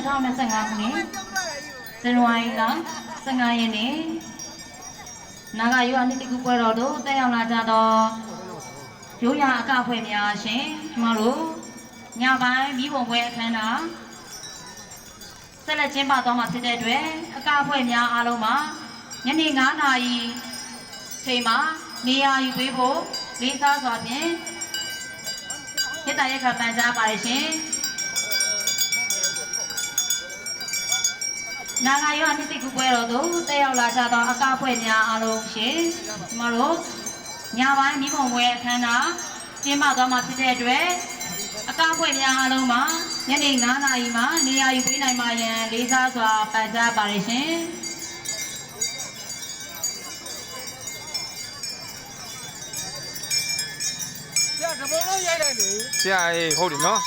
2025 ခုနှစ်ဇန်နဝါရီလ15 ရက်နေ့နာဂရွာနှစ်တကူပွဲတော်သို့တက်ရောက်လာကြသောရိုးရာအကဖွဲ့များရှင်ကျမတို့ညပိုင်းမိဘပွဲအခမ်းအနားဆက်လက်ကျင်းပသွားမှာဖြစ်တဲ့အတွက်အကဖွဲ့များအားလုံးမှာညနေ9 နာရီချိန်မှာနေရာယူပေးဖို့လေးစားစွာဖြင့်မြစ်တာရက်ခပန်ကြားပါရရှင်နာဂရွာနှစ်တကူပွဲတော်သို့တက်ရောက်လာကြသောအကဖွဲ့များအားလုံးရှင်ကျမတို့ညပိုင်းမိဘပွဲအခမ်းအနားကျင်းပသွားမှာဖြစ်တဲ့အတွက်အကဖွဲ့များအားလုံးမှာညနေ9 နာရီမှာနေရာယူပေးနိုင်ပါရန်လေးစားစွာပန်ကြားပါရရှင်ဆရာအေးဟုတ်တယ်နော်